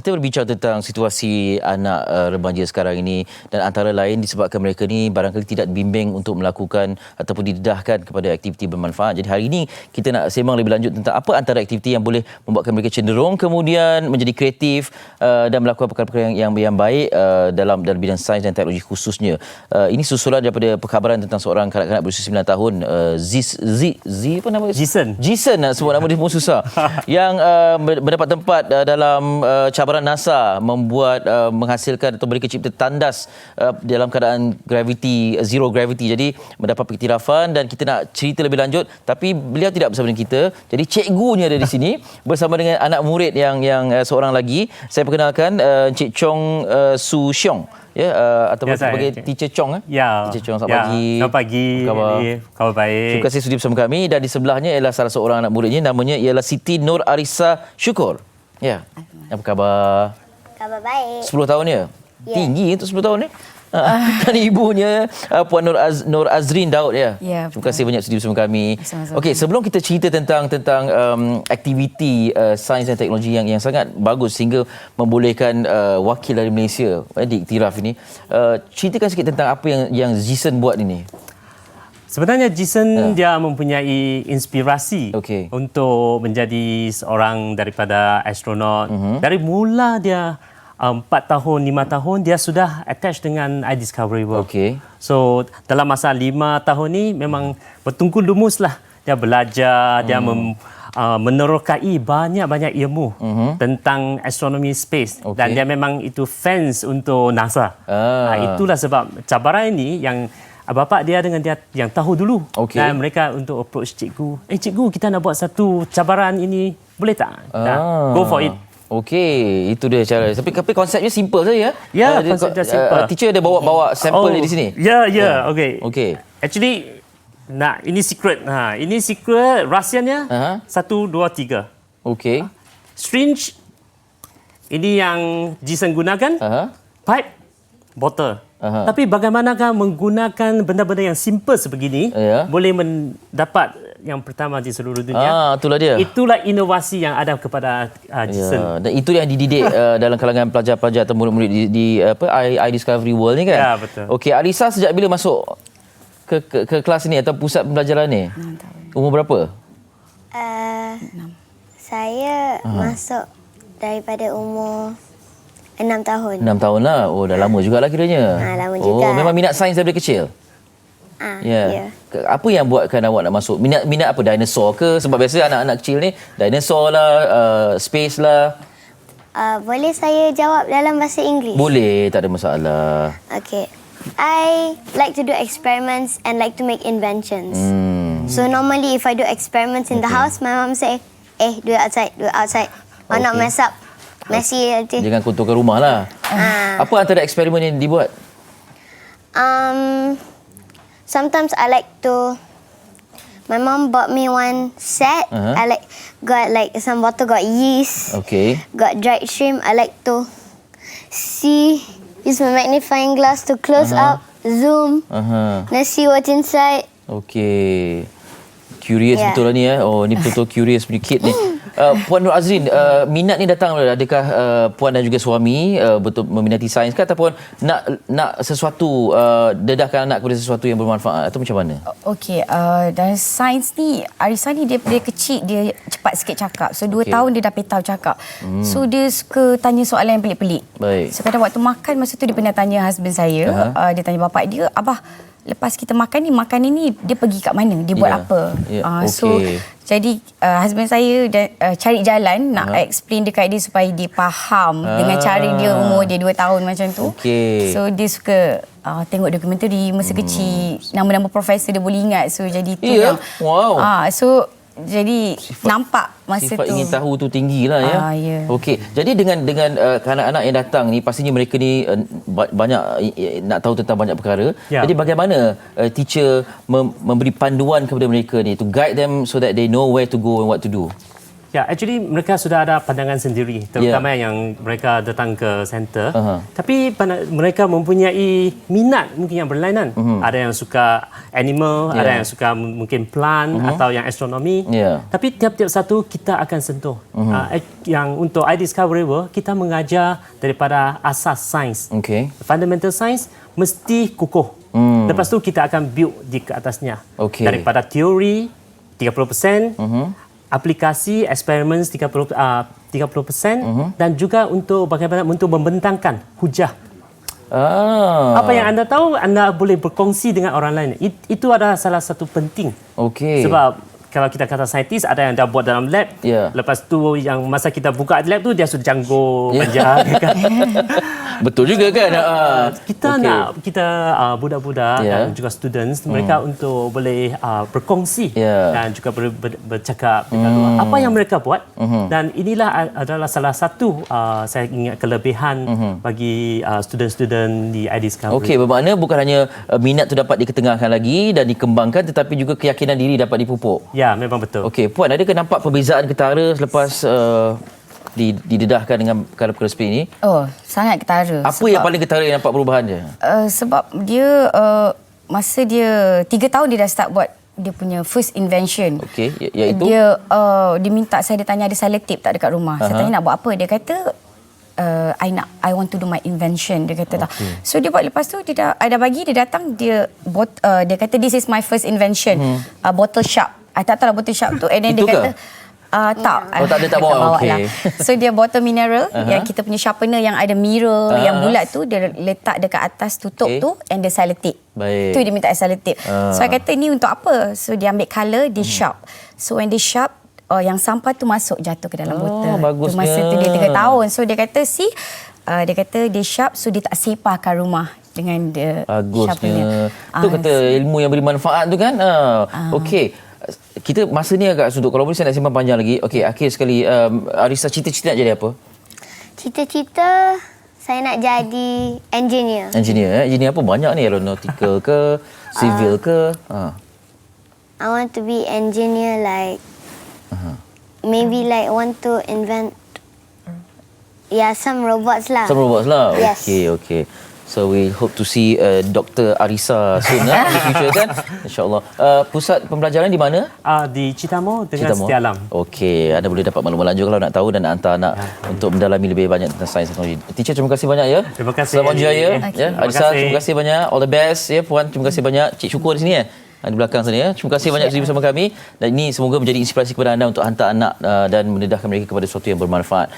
Kita berbincang tentang situasi anak remaja sekarang ini dan antara lain disebabkan mereka ni barangkali tidak dibimbing untuk melakukan ataupun didedahkan kepada aktiviti bermanfaat. Jadi hari ini kita nak sembang lebih lanjut tentang apa antara aktiviti yang boleh membuatkan mereka cenderung kemudian menjadi kreatif dan melakukan perkara-perkara yang baik dalam bidang sains dan teknologi khususnya. Ini susulan daripada perkhabaran tentang seorang kanak-kanak berusia 9 tahun, apa nama dia? Jason, nak sebut nama dia pun susah. Yang mendapat tempat dalam cabaran NASA membuat menghasilkan atau beri kecipta tandas dalam keadaan zero gravity. Jadi mendapat pengiktirafan dan kita nak cerita lebih lanjut, tapi beliau tidak bersama dengan kita. Jadi cikgunya ada di sini bersama dengan anak murid yang seorang lagi. Saya perkenalkan Encik Chong Su Xiong. Ya, atau sebagai Teacher Chong. Ya. Teacher Chong, selamat pagi. Selamat pagi. Khabar baik. Terima kasih sudi bersama kami. Dan di sebelahnya ialah salah seorang anak muridnya, namanya ialah Siti Nur Arissa Syukur. Ya. Apa khabar? Khabar baik. 10 tahun ya? Ya. Tinggi untuk 10 tahun ya? Dan ibunya Puan Nur Azrin Daud ya. Ya, terima kasih banyak sudi bersama kami. Sama-sama. Okey, sebelum kita cerita tentang aktiviti sains dan teknologi yang sangat bagus sehingga membolehkan wakil dari Malaysia diiktiraf ini, ceritakan sikit tentang apa yang Jason buat ini. Sebenarnya Jason dia mempunyai inspirasi untuk menjadi seorang daripada astronot. Dari mula dia 4 tahun, 5 tahun dia sudah attach dengan iDiscovery World. So dalam masa 5 tahun ni memang bertungkul lumuslah dia belajar, dia menerokai banyak-banyak ilmu tentang astronomi space dan dia memang itu fans untuk NASA. Itulah sebab cabaran ini yang bapa dia dengan dia yang tahu dulu dan mereka untuk approach cikgu. Cikgu, kita nak buat satu cabaran ini, boleh tak? Go for it. Okey, itu dia cara. Tapi konsepnya simple saja ya. Ya, konsepnya simple. Teacher ada bawa sampel di sini. Ya. Okey. Actually, ini secret. Ini secret rahsianya. 1 2 3. Okey. Syringe. Ini yang Jason gunakan. Pipe, botol. Tapi bagaimanakah menggunakan benda-benda yang simple sebegini boleh mendapat yang pertama di seluruh dunia? Itulah dia. Itulah inovasi yang ada kepada Jason. Dan itu yang dididik dalam kalangan pelajar-pelajar atau murid-murid di iDiscovery World ni kan? Ya, betul. Okey, Arissa sejak bila masuk ke kelas ni atau pusat pembelajaran ni? 6 tahun. Umur berapa? Saya masuk daripada umur 6 tahun. 6 tahun lah. Oh, dah lama jugalah kiranya. Lama juga. Oh, memang minat sains daripada kecil? Ya. Apa yang buatkan awak nak masuk? Minat apa? Dinosaur ke? Sebab biasa anak-anak kecil ni dinosaur lah, space lah. Boleh saya jawab dalam bahasa Inggeris? Boleh, tak ada masalah. Okay. I like to do experiments and like to make inventions. So normally if I do experiments in the house, my mom say, do it outside. Why not mess up? Messy nanti. Jangan kotorkan rumah lah. Apa antara eksperimen yang dibuat? Sometimes I like to. My mom bought me one set. I got some bottle got yeast. Got dried shrimp. I like to use my magnifying glass to close up, zoom, then see what's inside. Okey. Curious betul lah ni ya. Oh, ni betul-betul curious punya kid ni. Puan Nur Azrin, minat ni datang adakah puan dan juga suami betul meminati sains ke ataupun nak sesuatu dedahkan anak kepada sesuatu yang bermanfaat atau macam mana? Okey, dan sains ni Arissa ni dia kecil dia cepat sikit cakap. So 2 tahun dia dah tahu cakap. So dia suka tanya soalan yang pelik-pelik. So kadang waktu makan masa tu dia pernah tanya husband saya, dia tanya bapak dia, "Abah, lepas kita makan ni dia pergi kat mana? Dia buat apa?" So jadi husband saya cari jalan nak explain dekat dia supaya dia faham dengan cara dia umur dia 2 tahun macam tu. So dia suka tengok dokumentari masa kecil, nama-nama profesor dia boleh ingat. So jadi tu yang so jadi nampak masa sifat tu ingin tahu tu tinggilah ya. Okey. Jadi dengan anak-anak yang datang ni pastinya mereka ni banyak nak tahu tentang banyak perkara. Jadi bagaimana teacher memberi panduan kepada mereka ni to guide them so that they know where to go and what to do? Ya, actually mereka sudah ada pandangan sendiri, terutama yang mereka datang ke center. Tapi mereka mempunyai minat mungkin yang berlainan. Ada yang suka animal, ada yang suka mungkin plant atau yang astronomi. Tapi tiap-tiap satu kita akan sentuh. Yang untuk iDiscovery World, kita mengajar daripada asas sains. Fundamental science mesti kukuh. Lepas tu kita akan build di ke atasnya. Daripada teori 30%, aplikasi experiments 30%, dan juga untuk bagaimana untuk membentangkan hujah. Apa yang anda tahu, anda boleh berkongsi dengan orang lain. Itu adalah salah satu penting. Sebab kalau kita kata saintis, ada yang dah buat dalam lab. Lepas tu yang masa kita buka lab tu dia sudah janggut manja. Betul juga kan? Kita nak budak-budak dan juga students mereka untuk boleh berkongsi dan juga bercakap dengan apa yang mereka buat. Dan inilah adalah salah satu saya ingat kelebihan bagi student-student di iDiscovery. Okey, bermakna bukan hanya minat tu dapat diketengahkan lagi dan dikembangkan, tetapi juga keyakinan diri dapat dipupuk. Ya, memang betul. Okey, Puan, adakah nampak perbezaan ketara selepas didedahkan dengan perkara-perkara seperti ini? Oh, sangat ketara. Apa yang paling ketara yang nampak perubahan dia? Sebab dia masa dia 3 tahun dia dah start buat dia punya first invention. Okey, iaitu dia minta saya, dia tanya ada selotip tak dekat rumah. Saya tanya nak buat apa? Dia kata I want to do my invention, dia kata tak. So dia buat, lepas tu dia dah bagi, dia datang, dia kata this is my first invention, bottle sharp. I tak tahu lah bottle sharp tu. And then itu dia kata tak. Oh, tak ada, tak bawa. Okey. So dia bottle mineral yang kita punya sharpener yang ada mirror yang bulat tu, dia letak dekat atas tutup tu, and dia selotip. Baik. Tu dia minta selotip. So I kata ni untuk apa? So dia ambil colour, dia sharp. So when dia sharp, yang sampah tu masuk jatuh ke dalam botol. Bagusnya. Masa tu dia 3 tahun. So dia kata dia kata dia sharp, so dia tak separkan rumah dengan dia sharpener. Tu kata ilmu yang beri manfaat tu kan. Okey. Kita masa ni agak sudut. Kalau boleh saya nak simpan panjang lagi. Okey, akhir sekali, Arissa, cita-cita nak jadi apa? Cita-cita saya nak jadi engineer. Engineer apa? Banyak ni, aeronautical ke, civil ke? I want to be engineer like maybe like want to invent some robots lah. Some robots lah. Yes. Okey. So we hope to see Dr. Arissa soon in the future kan. InsyaAllah. Pusat pembelajaran di mana? Di Citamo dengan Setia Alam. Okey, anda boleh dapat maklumat lanjut kalau nak tahu dan nak hantar anak untuk mendalami lebih banyak tentang sains teknologi. Teacher, terima kasih banyak ya. Terima kasih. Selamat jaya. Arissa, terima kasih banyak. All the best ya. Puan, terima kasih banyak. Cik Syukur di sini ya. Di belakang sana ya. Terima kasih banyak sudi bersama kami, dan ini semoga menjadi inspirasi kepada anda untuk hantar anak dan mendedahkan mereka kepada sesuatu yang bermanfaat.